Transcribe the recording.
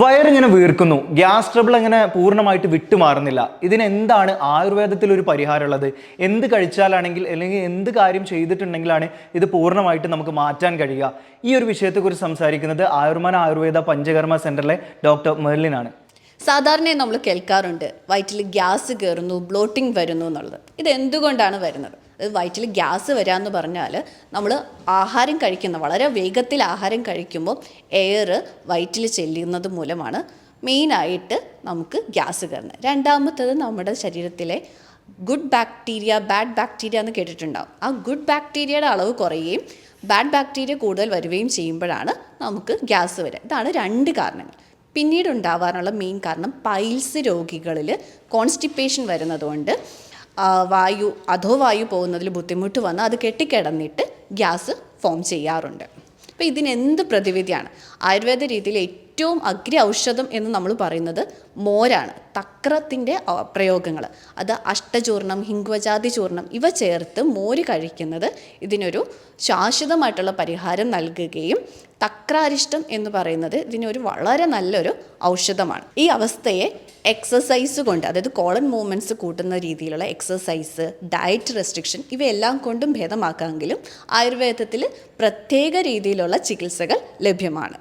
വയറിങ്ങനെ വീർക്കുന്നു, gas trouble അങ്ങനെ പൂർണ്ണമായിട്ട് വിട്ടുമാറുന്നില്ല. ഇതിനെന്താണ് ആയുർവേദത്തിൽ ഒരു പരിഹാരമുള്ളത്? എന്ത് കഴിച്ചാലാണെങ്കിൽ അല്ലെങ്കിൽ എന്ത് കാര്യം ചെയ്തിട്ടുണ്ടെങ്കിലാണ് ഇത് പൂർണ്ണമായിട്ട് നമുക്ക് മാറ്റാൻ കഴിയുക? ഈ ഒരു വിഷയത്തെക്കുറിച്ച് സംസാരിക്കുന്നത് ആയുർവേദ പഞ്ചകർമ്മ സെന്ററിലെ ഡോക്ടർ മെർലിനാണ്. സാധാരണയായി നമ്മൾ കേൾക്കാറുണ്ട് വയറ്റിൽ ഗ്യാസ് കയറുന്നു, ബ്ലോട്ടിംഗ് വരുന്നു എന്നുള്ളത്. ഇത് എന്തുകൊണ്ടാണ് വരുന്നത്? വയറ്റിൽ ഗ്യാസ് വരാമെന്ന് പറഞ്ഞാൽ നമ്മൾ ആഹാരം കഴിക്കുന്ന വളരെ വേഗത്തിൽ ആഹാരം കഴിക്കുമ്പോൾ എയർ വയറ്റിൽ ചെല്ലുന്നത് മൂലമാണ് മെയിനായിട്ട് നമുക്ക് ഗ്യാസ് കയറുന്നത്. രണ്ടാമത്തത് നമ്മുടെ ശരീരത്തിലെ ഗുഡ് ബാക്ടീരിയ, ബാഡ് ബാക്ടീരിയ എന്ന് കേട്ടിട്ടുണ്ടാകും. ആ ഗുഡ് ബാക്ടീരിയയുടെ അളവ് കുറയുകയും ബാഡ് ബാക്ടീരിയ കൂടുതൽ വരികയും ചെയ്യുമ്പോഴാണ് നമുക്ക് ഗ്യാസ് വരിക. ഇതാണ് രണ്ട് കാരണങ്ങൾ. പിന്നീട് ഉണ്ടാവാനുള്ള മെയിൻ കാരണം പൈൽസ് രോഗികളിൽ കോൺസ്റ്റിപ്പേഷൻ വരുന്നതുകൊണ്ട് അധോവായു പോകുന്നതിൽ ബുദ്ധിമുട്ട് വന്ന് അത് കെട്ടിക്കിടന്നിട്ട് ഗ്യാസ് ഫോം ചെയ്യാറുണ്ട്. അപ്പോൾ ഇതിനെന്ത് പ്രതിവിധിയാണ്? ആയുർവേദ രീതിയിൽ ഏറ്റവും അഗ്ര ഔഷധം എന്ന് നമ്മൾ പറയുന്നത് മോരാണ്. തക്രത്തിൻ്റെ പ്രയോഗങ്ങൾ, അത് അഷ്ടചൂർണം, ഹിംഗ്വജാതി ചൂർണം ഇവ ചേർത്ത് മോര് കഴിക്കുന്നത് ഇതിനൊരു ശാശ്വതമായിട്ടുള്ള പരിഹാരം നൽകുകയും തക്രാരിഷ്ടം എന്ന് പറയുന്നത് ഇതിനൊരു വളരെ നല്ലൊരു ഔഷധമാണ്. ഈ അവസ്ഥയെ എക്സസൈസ് കൊണ്ട്, അതായത് കോളൻ മൂവ്മെൻറ്റ്സ് കൂട്ടുന്ന രീതിയിലുള്ള എക്സസൈസ്, ഡയറ്റ് റെസ്ട്രിക്ഷൻ ഇവയെല്ലാം കൊണ്ടും ഭേദമാക്കാമെങ്കിലും ആയുർവേദത്തിൽ പ്രത്യേക രീതിയിലുള്ള ചികിത്സകൾ ലഭ്യമാണ്.